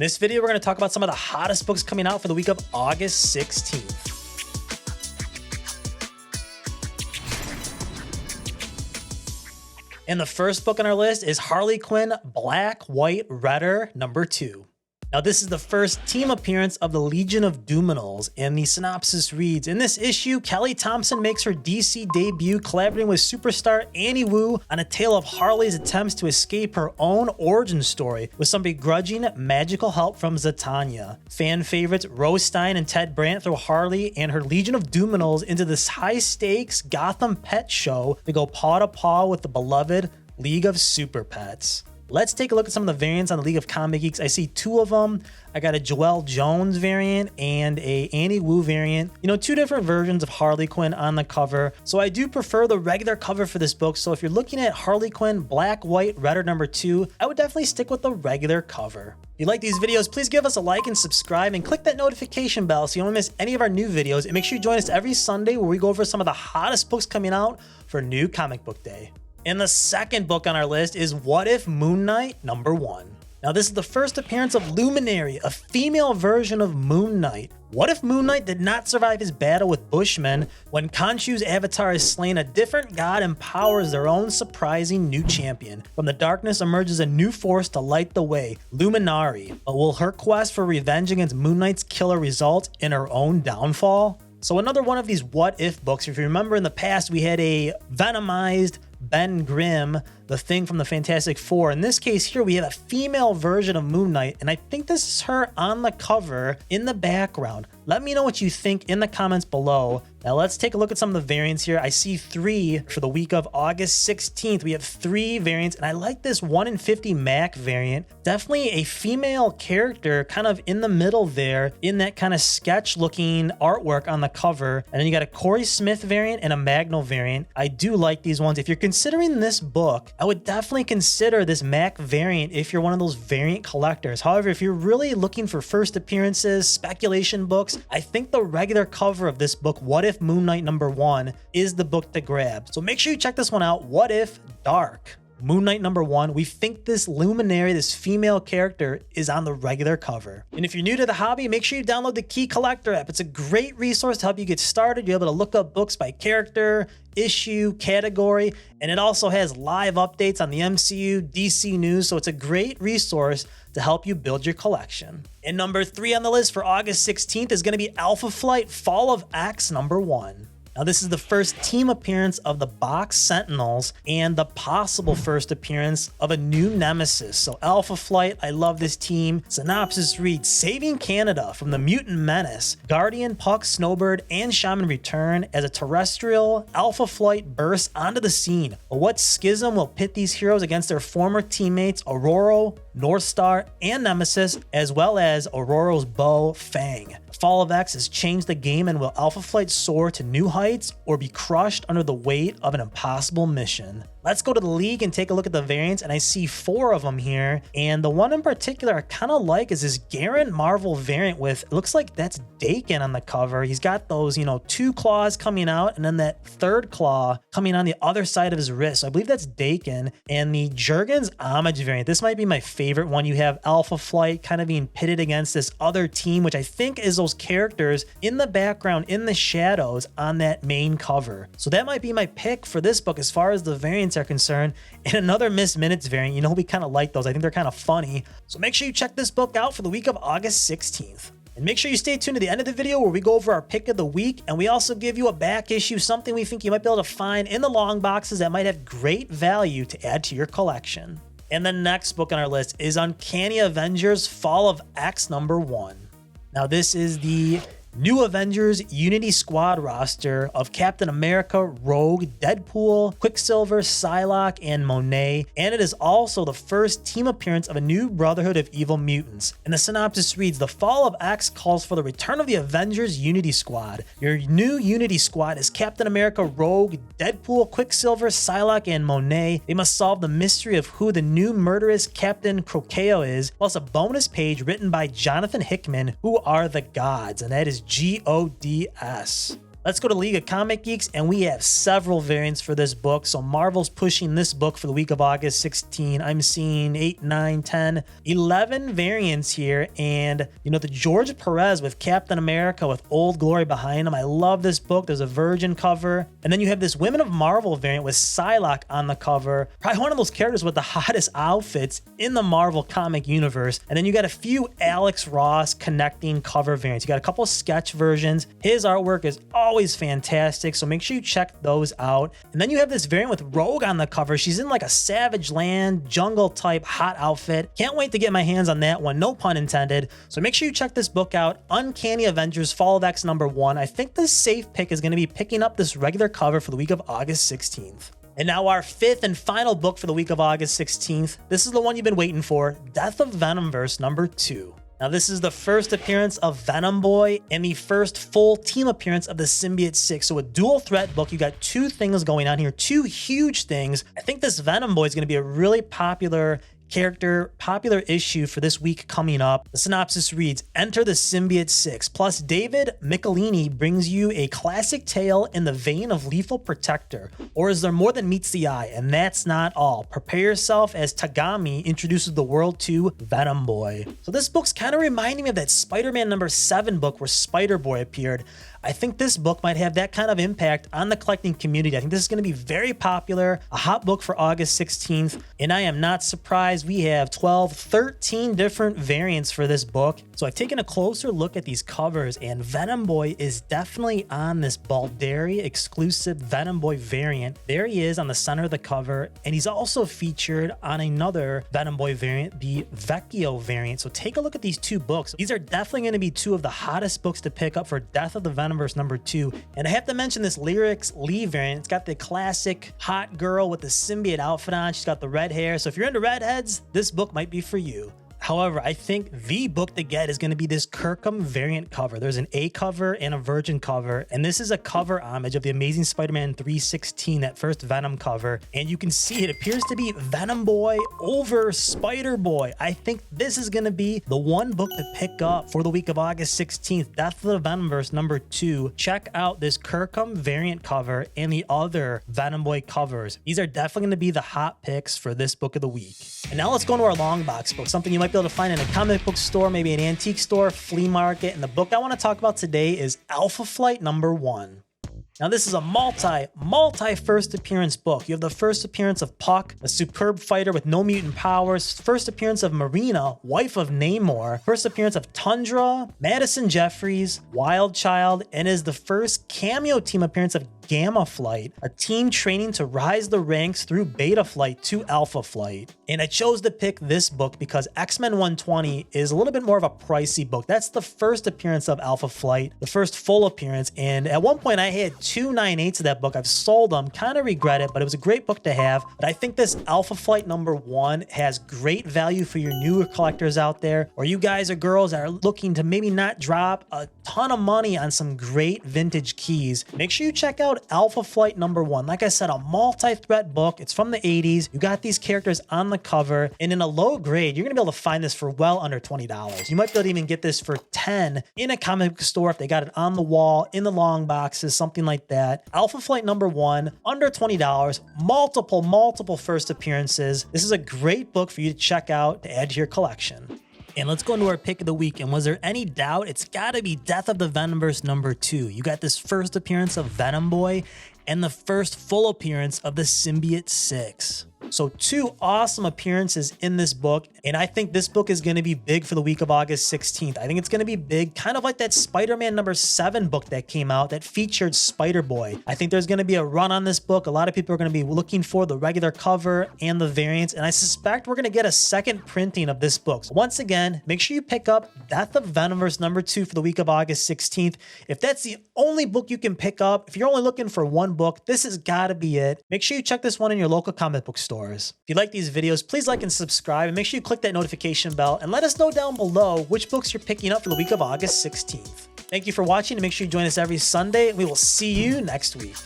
In this video, we're going to talk about some of the hottest books coming out for the week of August 16th. And the first book on our list is Harley Quinn, Black+White+Redder #2. Now, this is the first team appearance of the Legion of Doominols, and the synopsis reads, in this issue, Kelly Thompson makes her DC debut collaborating with superstar Annie Wu on a tale of Harley's attempts to escape her own origin story with some begrudging magical help from Zatanna. Fan favorites Rose Stein and Ted Brandt throw Harley and her Legion of Doominols into this high-stakes Gotham pet show to go paw to paw with the beloved League of Super Pets. Let's take a look at some of the variants on the League of Comic Geeks. I see two of them. I got a Joelle Jones variant and a Annie Wu variant. You know, two different versions of Harley Quinn on the cover. So I do prefer the regular cover for this book. So if you're looking at Harley Quinn, Black+White+Redder #2, I would definitely stick with the regular cover. If you like these videos, please give us a like and subscribe and click that notification bell so you don't miss any of our new videos. And make sure you join us every Sunday where we go over some of the hottest books coming out for New Comic Book Day. And the second book on our list is What If Moon Knight #1. Now, this is the first appearance of Luminary, a female version of Moon Knight. What if Moon Knight did not survive his battle with Bushmen? When Khonshu's avatar is slain, a different god empowers their own surprising new champion. From the darkness emerges a new force to light the way, Luminary. But will her quest for revenge against Moon Knight's killer result in her own downfall? So another one of these what if books. If you remember in the past, we had a Venomized Ben Grimm, the Thing from the Fantastic Four. In this case here, we have a female version of Moon Knight, and I think this is her on the cover in the background. Let me know what you think in the comments below. Now let's take a look at some of the variants here. I see 3 for the week of August 16th. We have 3 variants, and I like this 1 in 50 Mac variant. Definitely a female character kind of in the middle there in that kind of sketch looking artwork on the cover. And then you got a Corey Smith variant and a Magno variant. I do like these ones. If you're considering this book, I would definitely consider this Mac variant if you're one of those variant collectors. However, if you're really looking for first appearances, speculation books, I think the regular cover of this book, What If Moon Knight #1, is the book to grab. So make sure you check this one out. What If Dark Moon Knight #1. We think this Luminary, this female character, is on the regular cover. And if you're new to the hobby, make sure you download the Key Collector app. It's a great resource to help you get started. You're able to look up books by character, issue, category, and it also has live updates on the MCU, DC news, so it's a great resource to help you build your collection. And #3 on the list for August 16th is going to be Alpha Flight Fall of X #1. Now, this is the first team appearance of the Box Sentinels and the possible first appearance of a new nemesis. So Alpha Flight, I love this team. Synopsis reads, saving Canada from the mutant menace, Guardian, Puck, Snowbird, and Shaman return as a terrestrial Alpha Flight bursts onto the scene. But what schism will pit these heroes against their former teammates Aurora, Northstar, and Nemesis, as well as Aurora's bow, Fang? Fall of X has changed the game, and will Alpha Flight soar to new heights or be crushed under the weight of an impossible mission? Let's go to the League and take a look at the variants, and I see 4 of them here. And the one in particular I kind of like is this Garen Marvel variant with, it looks like that's Daken on the cover. He's got those, 2 claws coming out, and then that 3rd claw coming on the other side of his wrist. So I believe that's Daken. And the Jurgens Homage variant, this might be my favorite one. You have Alpha Flight kind of being pitted against this other team, which I think is those characters in the background, in the shadows on that main cover. So that might be my pick for this book as far as the variants are concerned. And another Miss Minutes variant, we kind of like those. I think they're kind of funny. So make sure you check this book out for the week of August 16th. And make sure you stay tuned to the end of the video where we go over our pick of the week, and we also give you a back issue, something we think you might be able to find in the long boxes that might have great value to add to your collection. And the next book on our list is Uncanny Avengers Fall of X #1. Now, this is the New Avengers Unity Squad roster of Captain America, Rogue, Deadpool, Quicksilver, Psylocke, and Monet, and it is also the first team appearance of a new Brotherhood of Evil Mutants. And the synopsis reads, the Fall of X calls for the return of the Avengers Unity Squad. Your new Unity Squad is Captain America, Rogue, Deadpool, Quicksilver, Psylocke, and Monet. They must solve the mystery of who the new murderous Captain Croceo is, plus a bonus page written by Jonathan Hickman, Who Are the Gods, and that is GODS. Let's go to League of Comic Geeks, and we have several variants for this book. So Marvel's pushing this book for the week of August 16. I'm seeing 8, 9, 10, 11 variants here. And, you know, the George Perez with Captain America with Old Glory behind him. I love this book. There's a Virgin cover. And then you have this Women of Marvel variant with Psylocke on the cover. Probably one of those characters with the hottest outfits in the Marvel comic universe. And then you got a few Alex Ross connecting cover variants. You got a couple sketch versions. His artwork is always fantastic, so make sure you check those out. And then you have this variant with Rogue on the cover. She's in like a Savage Land jungle type hot outfit. Can't wait to get my hands on that one, no pun intended. So make sure you check this book out, Uncanny Avengers Fall of X #1. I think the safe pick is going to be picking up this regular cover for the week of August 16th. And now our fifth and final book for the week of August 16th. This is the one you've been waiting for, Death of Venomverse #2. Now, this is the first appearance of Venom Boy and the first full team appearance of the Symbiote 6. So a dual threat book, you got two things going on here, two huge things. I think this Venom Boy is going to be a really popular character, popular issue for this week coming up. The synopsis reads, enter the Symbiote 6. Plus, David Michelini brings you a classic tale in the vein of Lethal Protector. Or is there more than meets the eye? And that's not all. Prepare yourself as Tagami introduces the world to Venom Boy. So this book's kind of reminding me of that Spider-Man #7 book where Spider-Boy appeared. I think this book might have that kind of impact on the collecting community. I think this is going to be very popular, a hot book for August 16th, and I am not surprised we have 12, 13 different variants for this book. So I've taken a closer look at these covers, and Venom Boy is definitely on this Baldari exclusive Venom Boy variant. There he is on the center of the cover, and he's also featured on another Venom Boy variant, the Vecchio variant. So take a look at these two books. These are definitely going to be two of the hottest books to pick up for Death of the Venomverse #2. And I have to mention this Lyrics Lee variant. It's got the classic hot girl with the symbiote outfit on. She's got the red hair. So if you're into redheads, this book might be for you. However, I think the book to get is going to be this Kirkham variant cover. There's an A cover and a Virgin cover, and this is a cover homage of the Amazing Spider-Man 316, that first Venom cover. And you can see it appears to be Venom Boy over Spider-Boy. I think this is going to be the one book to pick up for the week of August 16th, Death of the Venomverse #2. Check out this Kirkham variant cover and the other Venom Boy covers. These are definitely going to be the hot picks for this book of the week. And now let's go into our long box book, something you might be able to find in a comic book store, maybe an antique store, flea market. And the book I want to talk about today is Alpha Flight #1. Now, this is a multi first appearance book. You have the first appearance of Puck, a superb fighter with no mutant powers. First appearance of Marina, wife of Namor. First appearance of Tundra, Madison Jeffries, Wild Child, and is the first cameo team appearance of Gamma Flight, a team training to rise the ranks through Beta Flight to Alpha Flight. And I chose to pick this book because X-Men 120 is a little bit more of a pricey book. That's the first appearance of Alpha Flight, the first full appearance. And at one point I had 2 9/8s of that book. I've sold them, kind of regret it, but it was a great book to have. But I think this Alpha Flight #1 has great value for your newer collectors out there, or you guys or girls that are looking to maybe not drop a ton of money on some great vintage keys. Make sure you check out Alpha Flight #1. Like I said, a multi-threat book. It's from the 80s. You got these characters on the cover, and in a low grade, you're going to be able to find this for well under $20. You might be able to even get this for $10 in a comic book store if they got it on the wall, in the long boxes, something like that. Alpha Flight #1, under $20, multiple first appearances. This is a great book for you to check out to add to your collection. And let's go into our pick of the week. And was there any doubt? It's got to be Death of the Venomverse #2. You got this first appearance of Venom Boy and the first full appearance of the Symbiote 6. So 2 awesome appearances in this book, and I think this book is going to be big for the week of August 16th. I think it's going to be big, kind of like that Spider-Man #7 book that came out that featured Spider-Boy. I think there's going to be a run on this book. A lot of people are going to be looking for the regular cover and the variants, and I suspect we're going to get a second printing of this book. So once again, make sure you pick up Death of Venomverse #2 for the week of August 16th. If that's the only book you can pick up, if you're only looking for one book, this has got to be it. Make sure you check this one in your local comic book stores. If you like these videos, please like and subscribe, and make sure you click that notification bell and let us know down below which books you're picking up for the week of August 16th. Thank you for watching, and make sure you join us every Sunday, and we will see you next week.